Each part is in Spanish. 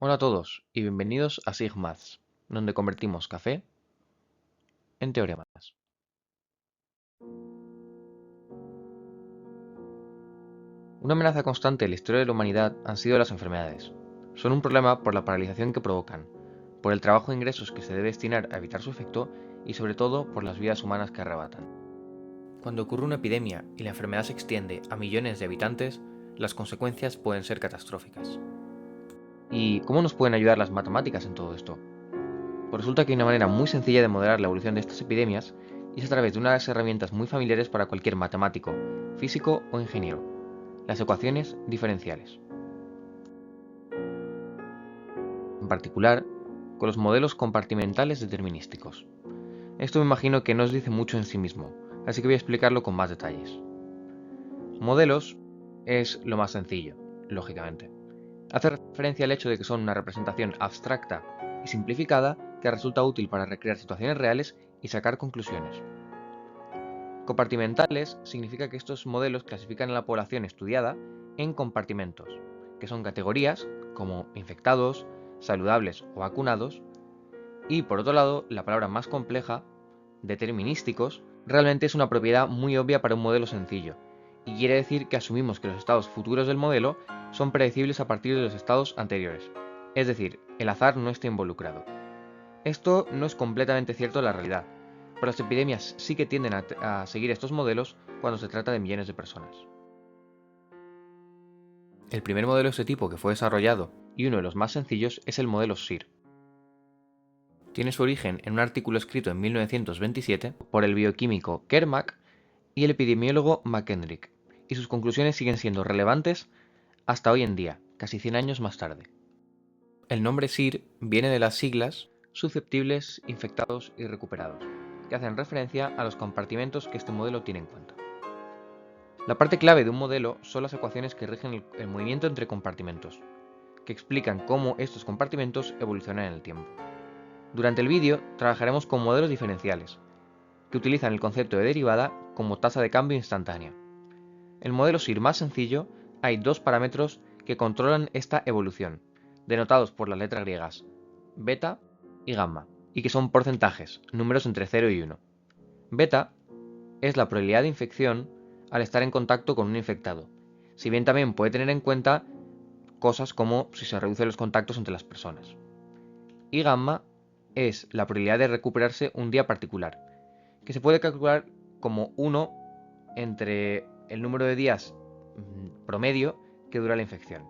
Hola a todos y bienvenidos a SIGMaths, donde convertimos café en teoremas. Una amenaza constante en la historia de la humanidad han sido las enfermedades. Son un problema por la paralización que provocan, por el trabajo de ingresos que se debe destinar a evitar su efecto y sobre todo por las vidas humanas que arrebatan. Cuando ocurre una epidemia y la enfermedad se extiende a millones de habitantes, las consecuencias pueden ser catastróficas. ¿Y cómo nos pueden ayudar las matemáticas en todo esto? Pues resulta que hay una manera muy sencilla de modelar la evolución de estas epidemias y es a través de unas herramientas muy familiares para cualquier matemático, físico o ingeniero, las ecuaciones diferenciales. En particular, con los modelos compartimentales determinísticos. Esto me imagino que no os dice mucho en sí mismo, así que voy a explicarlo con más detalles. Modelos es lo más sencillo, lógicamente. Hace referencia al hecho de que son una representación abstracta y simplificada que resulta útil para recrear situaciones reales y sacar conclusiones. Compartimentales significa que estos modelos clasifican a la población estudiada en compartimentos, que son categorías como infectados, saludables o vacunados, y por otro lado, la palabra más compleja, determinísticos, realmente es una propiedad muy obvia para un modelo sencillo, y quiere decir que asumimos que los estados futuros del modelo son predecibles a partir de los estados anteriores, es decir, el azar no está involucrado. Esto no es completamente cierto en la realidad, pero las epidemias sí que tienden a seguir estos modelos cuando se trata de millones de personas. El primer modelo de este tipo que fue desarrollado, y uno de los más sencillos, es el modelo SIR. Tiene su origen en un artículo escrito en 1927 por el bioquímico Kermack y el epidemiólogo McKendrick, y sus conclusiones siguen siendo relevantes hasta hoy en día, casi 100 años más tarde. El nombre SIR viene de las siglas susceptibles, infectados y recuperados, que hacen referencia a los compartimentos que este modelo tiene en cuenta. La parte clave de un modelo son las ecuaciones que rigen el movimiento entre compartimentos, que explican cómo estos compartimentos evolucionan en el tiempo. Durante el vídeo trabajaremos con modelos diferenciales, que utilizan el concepto de derivada como tasa de cambio instantánea. En el modelo SIR más sencillo hay dos parámetros que controlan esta evolución, denotados por las letras griegas beta y gamma, y que son porcentajes, números entre 0 y 1. Beta es la probabilidad de infección al estar en contacto con un infectado, si bien también puede tener en cuenta cosas como si se reducen los contactos entre las personas. Y gamma es la probabilidad de recuperarse un día particular, que se puede calcular como 1 entre el número de días promedio que dura la infección.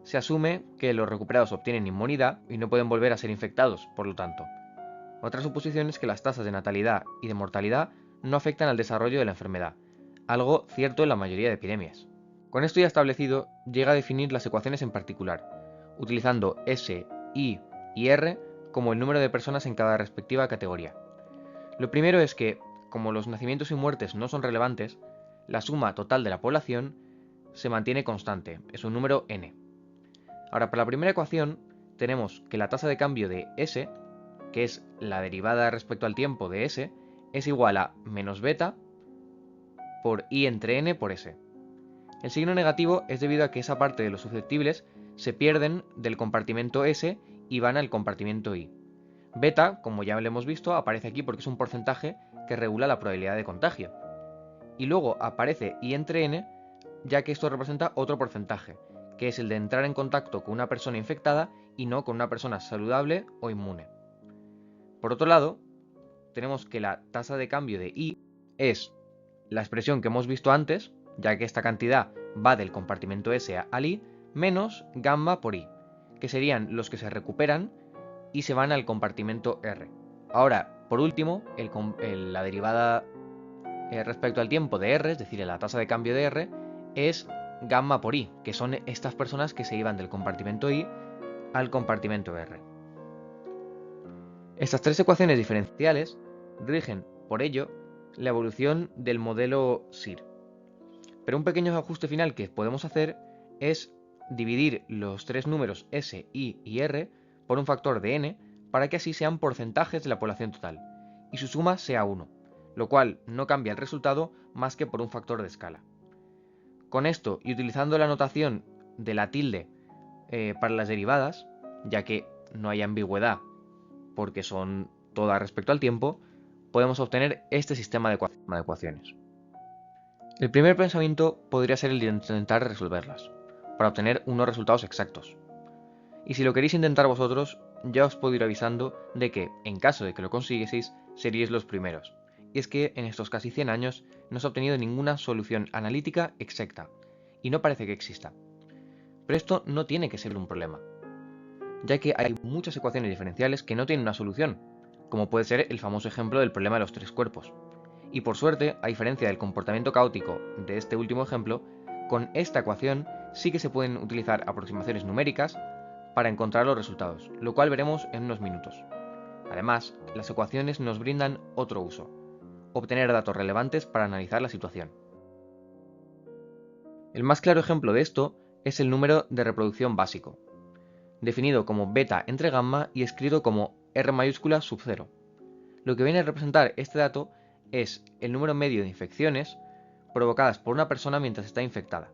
Se asume que los recuperados obtienen inmunidad y no pueden volver a ser infectados, por lo tanto. Otra suposición es que las tasas de natalidad y de mortalidad no afectan al desarrollo de la enfermedad, algo cierto en la mayoría de epidemias. Con esto ya establecido, llega a definir las ecuaciones en particular, utilizando S, I y R como el número de personas en cada respectiva categoría. Lo primero es que, como los nacimientos y muertes no son relevantes, la suma total de la población se mantiene constante, es un número n. Ahora, para la primera ecuación, tenemos que la tasa de cambio de S, que es la derivada respecto al tiempo de S, es igual a menos beta por I entre n por S. El signo negativo es debido a que esa parte de los susceptibles se pierden del compartimento S y van al compartimento I. Beta, como ya lo hemos visto, aparece aquí porque es un porcentaje que regula la probabilidad de contagio. Y luego aparece I entre n, ya que esto representa otro porcentaje, que es el de entrar en contacto con una persona infectada y no con una persona saludable o inmune. Por otro lado, tenemos que la tasa de cambio de I es la expresión que hemos visto antes, ya que esta cantidad va del compartimento S al I, menos gamma por I, que serían los que se recuperan y se van al compartimento R. Ahora, por último, la derivada respecto al tiempo de R, es decir, la tasa de cambio de R, es gamma por I, que son estas personas que se iban del compartimento I al compartimento R. Estas tres ecuaciones diferenciales rigen, por ello, la evolución del modelo SIR. Pero un pequeño ajuste final que podemos hacer es dividir los tres números S, I y R por un factor de n para que así sean porcentajes de la población total, y su suma sea 1, lo cual no cambia el resultado más que por un factor de escala. Con esto, y utilizando la notación de la tilde para las derivadas, ya que no hay ambigüedad porque son todas respecto al tiempo, podemos obtener este sistema de ecuaciones. El primer pensamiento podría ser el de intentar resolverlas, para obtener unos resultados exactos. Y si lo queréis intentar vosotros, ya os puedo ir avisando de que, en caso de que lo consiguieseis, seríais los primeros. Y es que en estos casi 100 años no se ha obtenido ninguna solución analítica exacta, y no parece que exista. Pero esto no tiene que ser un problema, ya que hay muchas ecuaciones diferenciales que no tienen una solución, como puede ser el famoso ejemplo del problema de los tres cuerpos. Y por suerte, a diferencia del comportamiento caótico de este último ejemplo, con esta ecuación sí que se pueden utilizar aproximaciones numéricas para encontrar los resultados, lo cual veremos en unos minutos. Además, las ecuaciones nos brindan otro uso: obtener datos relevantes para analizar la situación. El más claro ejemplo de esto es el número de reproducción básico, definido como beta entre gamma y escrito como R mayúscula sub 0. Lo que viene a representar este dato es el número medio de infecciones provocadas por una persona mientras está infectada.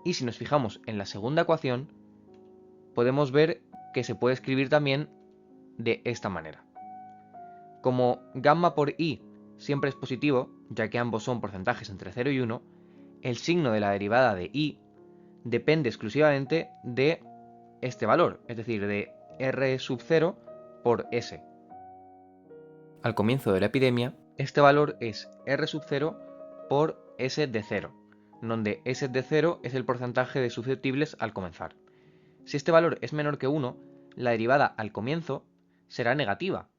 Y si nos fijamos en la segunda ecuación, podemos ver que se puede escribir también de esta manera. Como gamma por i siempre es positivo, ya que ambos son porcentajes entre 0 y 1, el signo de la derivada de i depende exclusivamente de este valor, es decir, de R sub 0 por S. Al comienzo de la epidemia, este valor es R sub 0 por S de 0, donde S de 0 es el porcentaje de susceptibles al comenzar. Si este valor es menor que 1, la derivada al comienzo será negativa,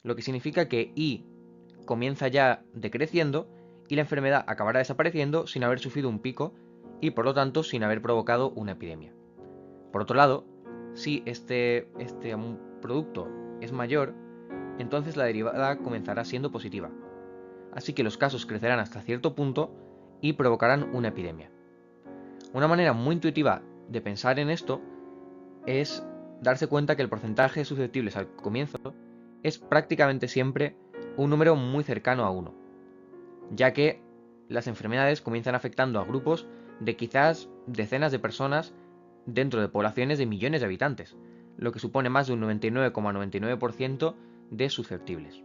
lo que significa que I comienza ya decreciendo y la enfermedad acabará desapareciendo sin haber sufrido un pico y por lo tanto sin haber provocado una epidemia. Por otro lado, si este producto es mayor, entonces la derivada comenzará siendo positiva. Así que los casos crecerán hasta cierto punto y provocarán una epidemia. Una manera muy intuitiva de pensar en esto es darse cuenta que el porcentaje de susceptibles al comienzo es prácticamente siempre un número muy cercano a 1, ya que las enfermedades comienzan afectando a grupos de quizás decenas de personas dentro de poblaciones de millones de habitantes, lo que supone más de un 99,99% de susceptibles.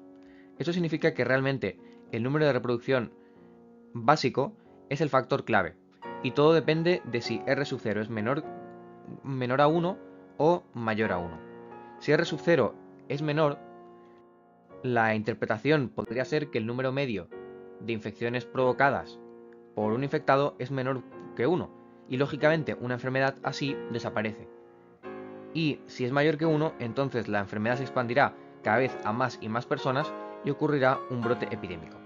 Esto significa que realmente el número de reproducción básico es el factor clave, y todo depende de si R sub 0 es menor a 1 o mayor a 1. Si R sub 0 es menor, la interpretación podría ser que el número medio de infecciones provocadas por un infectado es menor que 1, y lógicamente una enfermedad así desaparece. Y si es mayor que 1, entonces la enfermedad se expandirá cada vez a más y más personas y ocurrirá un brote epidémico.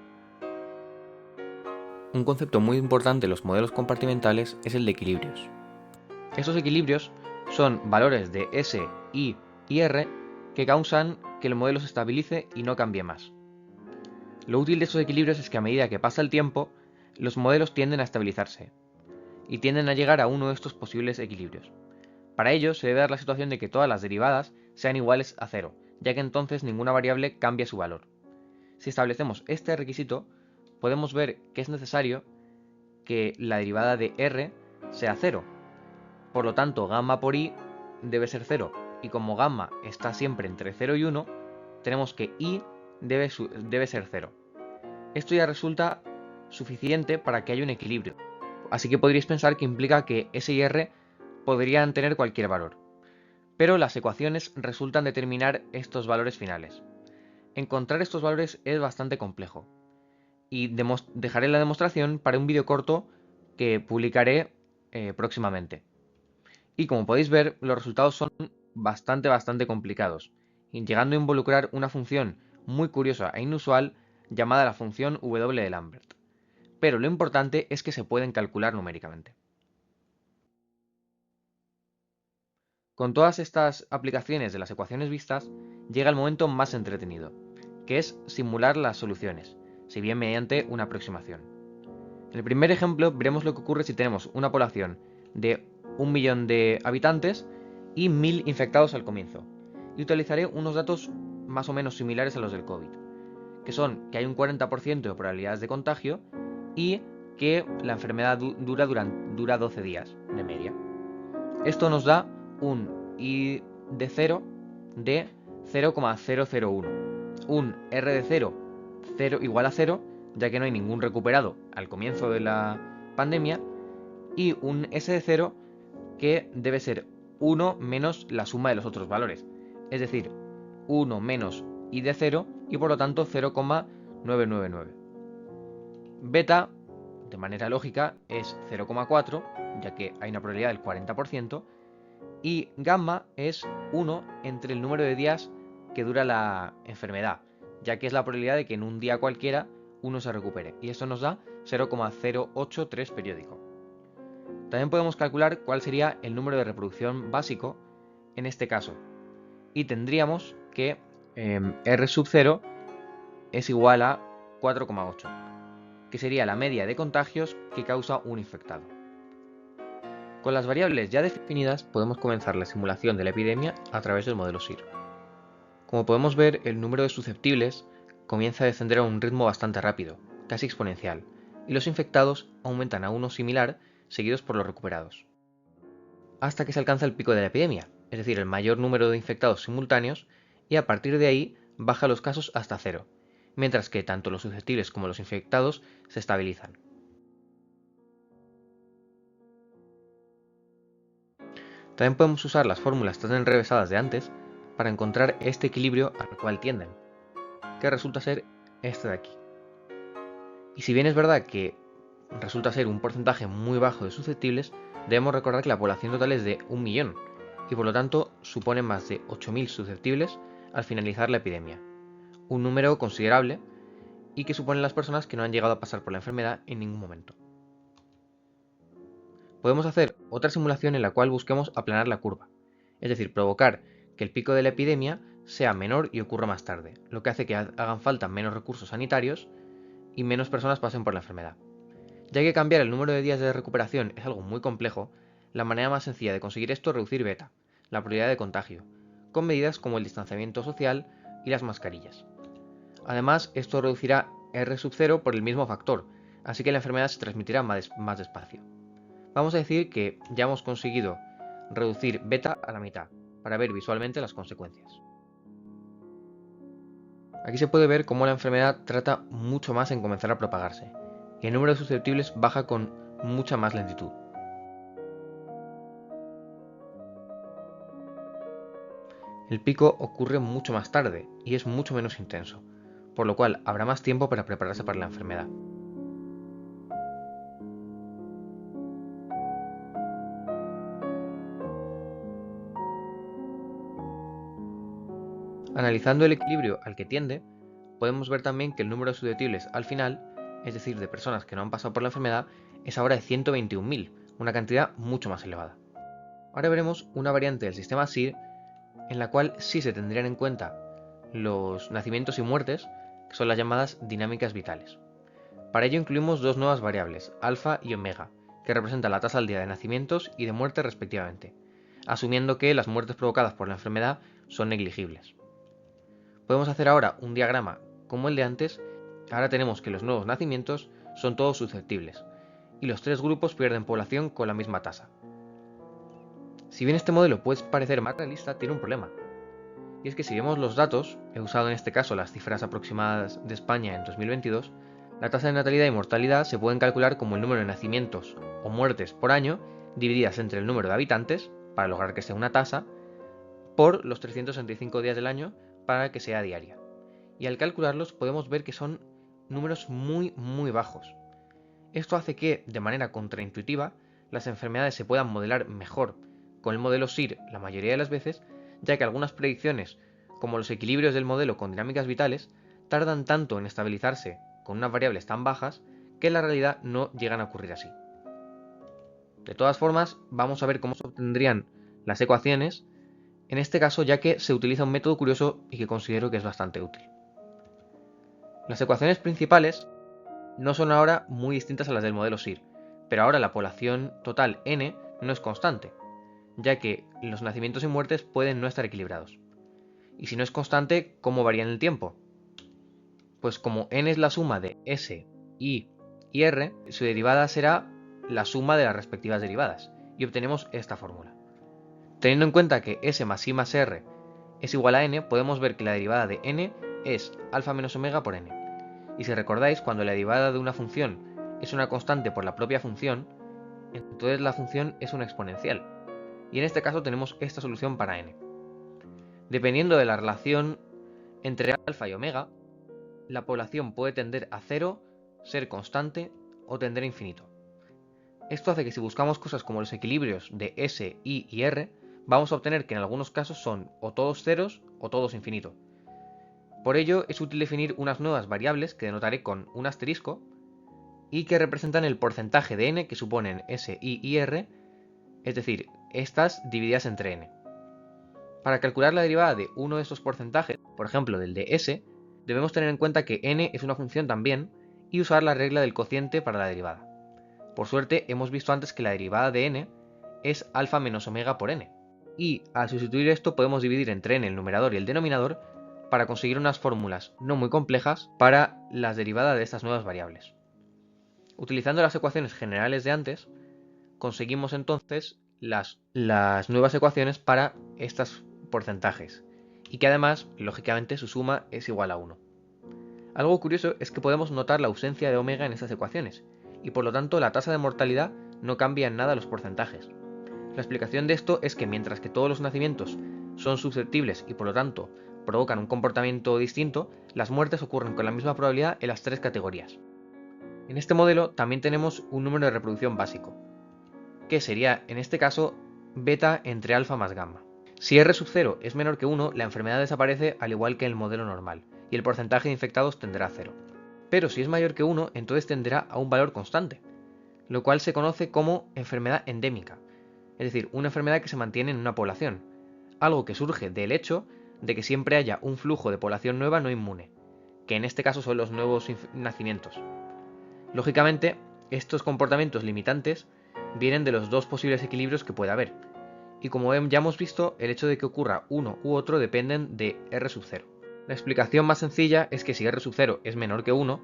Un concepto muy importante en los modelos compartimentales es el de equilibrios. Estos equilibrios son valores de S, I y R que causan que el modelo se estabilice y no cambie más. Lo útil de estos equilibrios es que a medida que pasa el tiempo, los modelos tienden a estabilizarse y tienden a llegar a uno de estos posibles equilibrios. Para ello se debe dar la situación de que todas las derivadas sean iguales a 0, ya que entonces ninguna variable cambia su valor. Si establecemos este requisito, podemos ver que es necesario que la derivada de R sea 0. Por lo tanto, gamma por i debe ser 0, y como gamma está siempre entre 0 y 1, tenemos que i debe ser 0. Esto ya resulta suficiente para que haya un equilibrio, así que podríais pensar que implica que S y R podrían tener cualquier valor. Pero las ecuaciones resultan determinar estos valores finales. Encontrar estos valores es bastante complejo, y dejaré la demostración para un vídeo corto que publicaré próximamente. Y como podéis ver, los resultados son bastante complicados, llegando a involucrar una función muy curiosa e inusual llamada la función W de Lambert. Pero lo importante es que se pueden calcular numéricamente. Con todas estas aplicaciones de las ecuaciones vistas, llega el momento más entretenido, que es simular las soluciones, si bien mediante una aproximación. En el primer ejemplo veremos lo que ocurre si tenemos una población de 1 millón de habitantes y 1000 infectados al comienzo. Y utilizaré unos datos más o menos similares a los del COVID, que son que hay un 40% de probabilidades de contagio y que la enfermedad dura 12 días de media. Esto nos da un I de 0 de 0,001, un R de 0, 0 igual a 0, ya que no hay ningún recuperado al comienzo de la pandemia, y un S de 0 que debe ser 1 menos la suma de los otros valores, es decir, 1 menos I de 0 y por lo tanto 0,999. Beta, de manera lógica, es 0,4, ya que hay una probabilidad del 40%, y gamma es 1 entre el número de días que dura la enfermedad, ya que es la probabilidad de que en un día cualquiera uno se recupere, y esto nos da 0,083 periódico. También podemos calcular cuál sería el número de reproducción básico en este caso, y tendríamos que R sub 0 es igual a 4,8, que sería la media de contagios que causa un infectado. Con las variables ya definidas podemos comenzar la simulación de la epidemia a través del modelo SIR. Como podemos ver, el número de susceptibles comienza a descender a un ritmo bastante rápido, casi exponencial, y los infectados aumentan a uno similar, seguidos por los recuperados, hasta que se alcanza el pico de la epidemia, es decir, el mayor número de infectados simultáneos, y a partir de ahí baja los casos hasta cero, mientras que tanto los susceptibles como los infectados se estabilizan. También podemos usar las fórmulas tan enrevesadas de antes para encontrar este equilibrio al cual tienden, que resulta ser este de aquí. Y si bien es verdad que resulta ser un porcentaje muy bajo de susceptibles, debemos recordar que la población total es de 1 millón, y por lo tanto supone más de 8.000 susceptibles al finalizar la epidemia. Un número considerable y que suponen las personas que no han llegado a pasar por la enfermedad en ningún momento. Podemos hacer otra simulación en la cual busquemos aplanar la curva, es decir, provocar que el pico de la epidemia sea menor y ocurra más tarde, lo que hace que hagan falta menos recursos sanitarios y menos personas pasen por la enfermedad. Ya que cambiar el número de días de recuperación es algo muy complejo, la manera más sencilla de conseguir esto es reducir beta, la probabilidad de contagio, con medidas como el distanciamiento social y las mascarillas. Además, esto reducirá R sub 0 por el mismo factor, así que la enfermedad se transmitirá más despacio. Vamos a decir que ya hemos conseguido reducir beta a la mitad, para ver visualmente las consecuencias. Aquí se puede ver cómo la enfermedad trata mucho más en comenzar a propagarse, y el número de susceptibles baja con mucha más lentitud. El pico ocurre mucho más tarde y es mucho menos intenso, por lo cual habrá más tiempo para prepararse para la enfermedad. Analizando el equilibrio al que tiende, podemos ver también que el número de susceptibles al final, es decir, de personas que no han pasado por la enfermedad, es ahora de 121.000, una cantidad mucho más elevada. Ahora veremos una variante del sistema SIR en la cual sí se tendrían en cuenta los nacimientos y muertes, que son las llamadas dinámicas vitales. Para ello incluimos dos nuevas variables, alfa y omega, que representan la tasa al día de nacimientos y de muertes respectivamente, asumiendo que las muertes provocadas por la enfermedad son negligibles. Podemos hacer ahora un diagrama como el de antes. Ahora tenemos que los nuevos nacimientos son todos susceptibles, y los tres grupos pierden población con la misma tasa. Si bien este modelo puede parecer más realista, tiene un problema. Y es que si vemos los datos, he usado en este caso las cifras aproximadas de España en 2022, la tasa de natalidad y mortalidad se pueden calcular como el número de nacimientos o muertes por año divididas entre el número de habitantes, para lograr que sea una tasa, por los 365 días del año para que sea diaria. Y al calcularlos podemos ver que son números muy bajos. Esto hace que, de manera contraintuitiva, las enfermedades se puedan modelar mejor con el modelo SIR la mayoría de las veces, ya que algunas predicciones, como los equilibrios del modelo con dinámicas vitales, tardan tanto en estabilizarse con unas variables tan bajas que en la realidad no llegan a ocurrir así. De todas formas, vamos a ver cómo se obtendrían las ecuaciones, en este caso ya que se utiliza un método curioso y que considero que es bastante útil. Las ecuaciones principales no son ahora muy distintas a las del modelo SIR, pero ahora la población total n no es constante, ya que los nacimientos y muertes pueden no estar equilibrados. Y si no es constante, ¿cómo varía en el tiempo? Pues como n es la suma de s, i y r, su derivada será la suma de las respectivas derivadas, y obtenemos esta fórmula. Teniendo en cuenta que S más I más R es igual a n, podemos ver que la derivada de n es alfa menos omega por n. Y si recordáis, cuando la derivada de una función es una constante por la propia función, entonces la función es una exponencial. Y en este caso tenemos esta solución para n. Dependiendo de la relación entre alfa y omega, la población puede tender a 0, ser constante o tender a infinito. Esto hace que si buscamos cosas como los equilibrios de S, I y R, vamos a obtener que en algunos casos son o todos ceros o todos infinito. Por ello es útil definir unas nuevas variables que denotaré con un asterisco y que representan el porcentaje de n que suponen S, I y R, es decir, estas divididas entre n. Para calcular la derivada de uno de estos porcentajes, por ejemplo del de S, debemos tener en cuenta que n es una función también y usar la regla del cociente para la derivada. Por suerte hemos visto antes que la derivada de n es alfa menos omega por n, y al sustituir esto podemos dividir entre n el numerador y el denominador para conseguir unas fórmulas no muy complejas para las derivadas de estas nuevas variables. Utilizando las ecuaciones generales de antes, conseguimos entonces las nuevas ecuaciones para estos porcentajes, y que además, lógicamente, su suma es igual a 1. Algo curioso es que podemos notar la ausencia de omega en estas ecuaciones, y por lo tanto la tasa de mortalidad no cambia en nada los porcentajes. La explicación de esto es que mientras que todos los nacimientos son susceptibles y por lo tanto provocan un comportamiento distinto, las muertes ocurren con la misma probabilidad en las tres categorías. En este modelo también tenemos un número de reproducción básico, que sería en este caso beta entre alfa más gamma. Si R sub 0 es menor que 1, la enfermedad desaparece al igual que en el modelo normal, y el porcentaje de infectados tenderá a 0. Pero si es mayor que 1, entonces tenderá a un valor constante, lo cual se conoce como enfermedad endémica, es decir, una enfermedad que se mantiene en una población, algo que surge del hecho de que siempre haya un flujo de población nueva no inmune, que en este caso son los nuevos nacimientos. Lógicamente, estos comportamientos limitantes vienen de los dos posibles equilibrios que puede haber, y como ya hemos visto, el hecho de que ocurra uno u otro dependen de R sub 0. La explicación más sencilla es que si R sub 0 es menor que 1,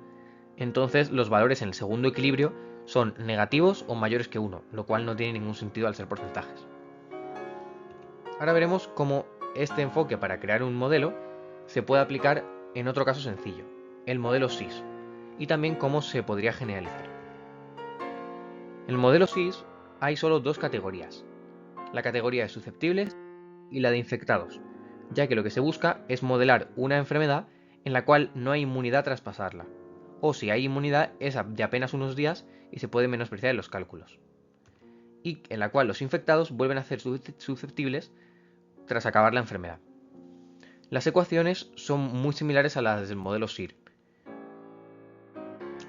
entonces los valores en el segundo equilibrio son negativos o mayores que 1, lo cual no tiene ningún sentido al ser porcentajes. Ahora veremos cómo este enfoque para crear un modelo se puede aplicar en otro caso sencillo, el modelo SIS, y también cómo se podría generalizar. En el modelo SIS hay solo dos categorías, la categoría de susceptibles y la de infectados, ya que lo que se busca es modelar una enfermedad en la cual no hay inmunidad tras pasarla, o si hay inmunidad es de apenas unos días y se puede menospreciar en los cálculos, y en la cual los infectados vuelven a ser susceptibles tras acabar la enfermedad. Las ecuaciones son muy similares a las del modelo SIR.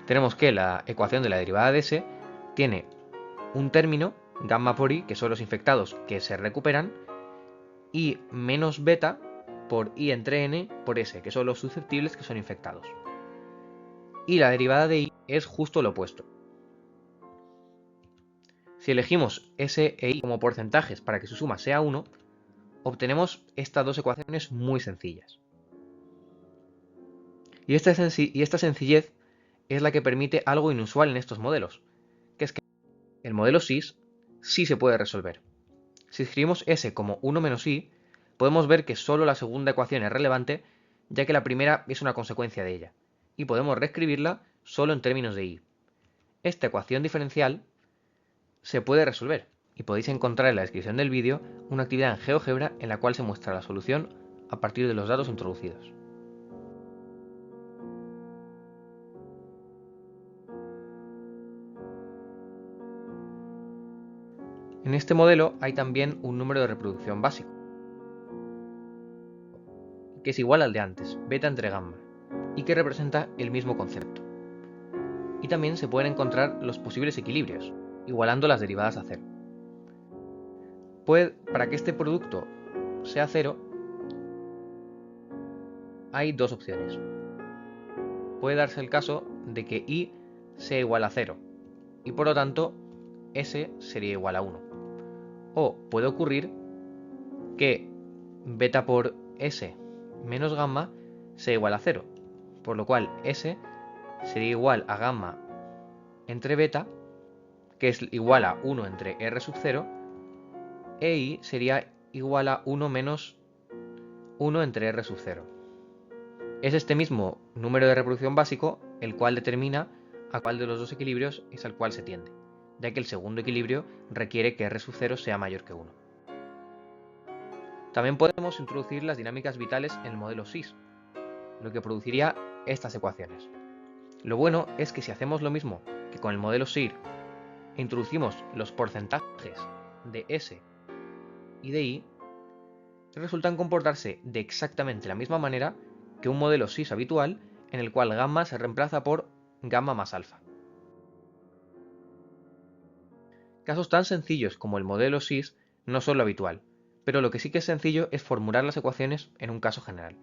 Tenemos que la ecuación de la derivada de S tiene un término, gamma por I, que son los infectados que se recuperan, y menos beta por I entre n por S, que son los susceptibles que son infectados. Y la derivada de I es justo lo opuesto. Si elegimos S e I como porcentajes para que su suma sea 1, obtenemos estas dos ecuaciones muy sencillas. Y esta sencillez es la que permite algo inusual en estos modelos, que es que el modelo SIS sí se puede resolver. Si escribimos S como 1 menos I, podemos ver que solo la segunda ecuación es relevante, ya que la primera es una consecuencia de ella, y podemos reescribirla solo en términos de I. Esta ecuación diferencial se puede resolver, y podéis encontrar en la descripción del vídeo una actividad en GeoGebra en la cual se muestra la solución a partir de los datos introducidos. En este modelo hay también un número de reproducción básico, que es igual al de antes, beta entre gamma, y que representa el mismo concepto. Y también se pueden encontrar los posibles equilibrios, igualando las derivadas a cero. Para que este producto sea cero, hay dos opciones. Puede darse el caso de que I sea igual a 0, y por lo tanto S sería igual a 1. O puede ocurrir que beta por S menos gamma sea igual a 0, por lo cual S sería igual a gamma entre beta, que es igual a 1 entre R sub 0, e I sería igual a 1 menos 1 entre R sub 0. Es este mismo número de reproducción básico el cual determina a cuál de los dos equilibrios es al cual se tiende, ya que el segundo equilibrio requiere que R sub 0 sea mayor que 1. También podemos introducir las dinámicas vitales en el modelo SIS, lo que produciría estas ecuaciones. Lo bueno es que si hacemos lo mismo que con el modelo SIR e introducimos los porcentajes de S y de I, resultan comportarse de exactamente la misma manera que un modelo SIS habitual en el cual gamma se reemplaza por gamma más alfa. Casos tan sencillos como el modelo SIS no son lo habitual, pero lo que sí que es sencillo es formular las ecuaciones en un caso general.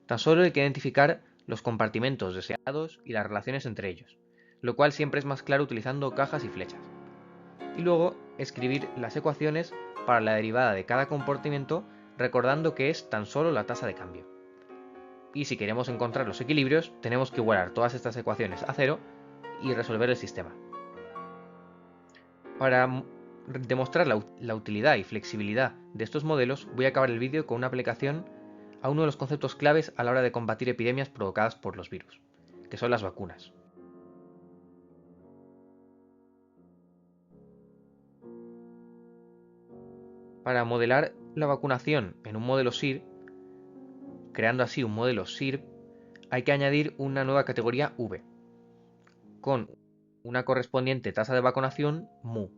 Tan solo hay que identificar los compartimentos deseados y las relaciones entre ellos, lo cual siempre es más claro utilizando cajas y flechas. Y luego escribir las ecuaciones para la derivada de cada compartimento recordando que es tan solo la tasa de cambio. Y si queremos encontrar los equilibrios, tenemos que igualar todas estas ecuaciones a cero y resolver el sistema. Para demostrar la utilidad y flexibilidad de estos modelos, voy a acabar el vídeo con una aplicación a uno de los conceptos claves a la hora de combatir epidemias provocadas por los virus, que son las vacunas. Para modelar la vacunación en un modelo SIR, creando así un modelo SIR, hay que añadir una nueva categoría V, con una correspondiente tasa de vacunación mu.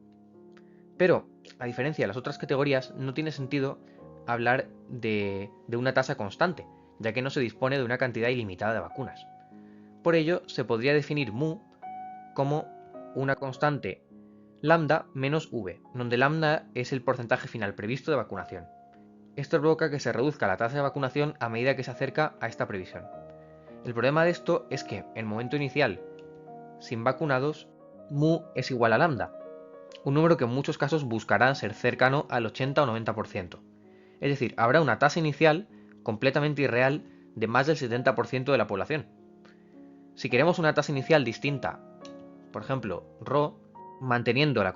Pero, a diferencia de las otras categorías, no tiene sentido hablar de una tasa constante, ya que no se dispone de una cantidad ilimitada de vacunas. Por ello, se podría definir mu como una constante lambda menos v, donde lambda es el porcentaje final previsto de vacunación. Esto provoca que se reduzca la tasa de vacunación a medida que se acerca a esta previsión. El problema de esto es que, en el momento inicial, sin vacunados, mu es igual a lambda, un número que en muchos casos buscará ser cercano al 80 o 90%. Es decir, habrá una tasa inicial completamente irreal de más del 70% de la población. Si queremos una tasa inicial distinta, por ejemplo, ρ, manteniendo la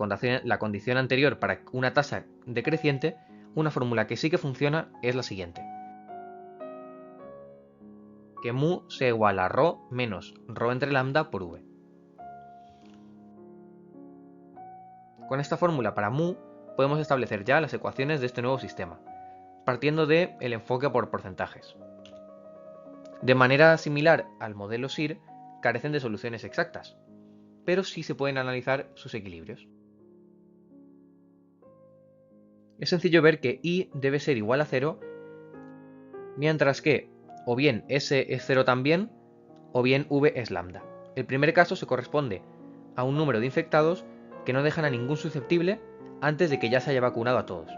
condición anterior para una tasa decreciente, una fórmula que sí que funciona es la siguiente. Que mu sea igual a ρ menos ρ entre lambda por v. Con esta fórmula para mu podemos establecer ya las ecuaciones de este nuevo sistema, partiendo del enfoque por porcentajes. De manera similar al modelo SIR, carecen de soluciones exactas, pero sí se pueden analizar sus equilibrios. Es sencillo ver que I debe ser igual a 0, mientras que o bien S es 0 también, o bien V es lambda. El primer caso se corresponde a un número de infectados que no dejan a ningún susceptible antes de que ya se haya vacunado a todos,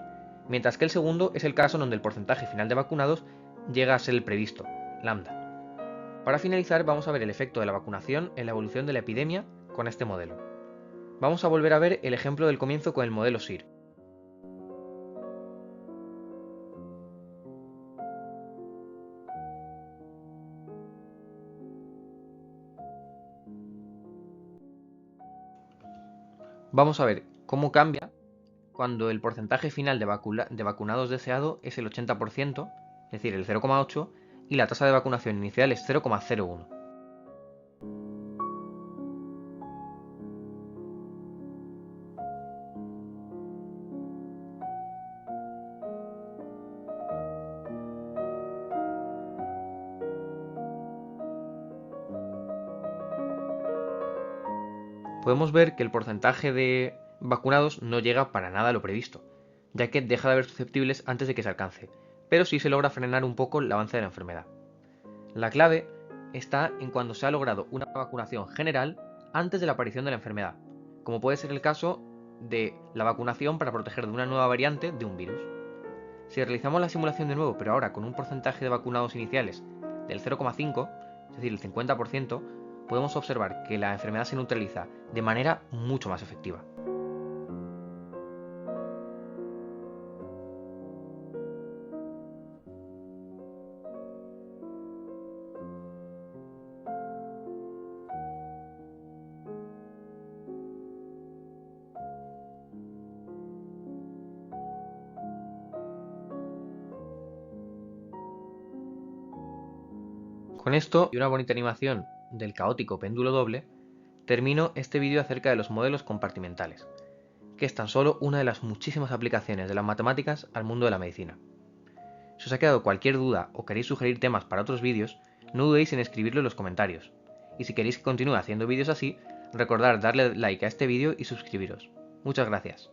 mientras que el segundo es el caso donde el porcentaje final de vacunados llega a ser el previsto, lambda. Para finalizar, vamos a ver el efecto de la vacunación en la evolución de la epidemia con este modelo. Vamos a volver a ver el ejemplo del comienzo con el modelo SIR. Vamos a ver cómo cambia cuando el porcentaje final de vacunados deseado es el 80%, es decir, el 0,8, y la tasa de vacunación inicial es 0,01. Podemos ver que el porcentaje de vacunados no llega para nada a lo previsto, ya que deja de haber susceptibles antes de que se alcance, pero sí se logra frenar un poco el avance de la enfermedad. La clave está en cuando se ha logrado una vacunación general antes de la aparición de la enfermedad, como puede ser el caso de la vacunación para proteger de una nueva variante de un virus. Si realizamos la simulación de nuevo, pero ahora con un porcentaje de vacunados iniciales del 0,5, es decir, el 50%, podemos observar que la enfermedad se neutraliza de manera mucho más efectiva. Con esto y una bonita animación del caótico péndulo doble, termino este vídeo acerca de los modelos compartimentales, que es tan solo una de las muchísimas aplicaciones de las matemáticas al mundo de la medicina. Si os ha quedado cualquier duda o queréis sugerir temas para otros vídeos, no dudéis en escribirlo en los comentarios. Y si queréis que continúe haciendo vídeos así, recordad darle like a este vídeo y suscribiros. Muchas gracias.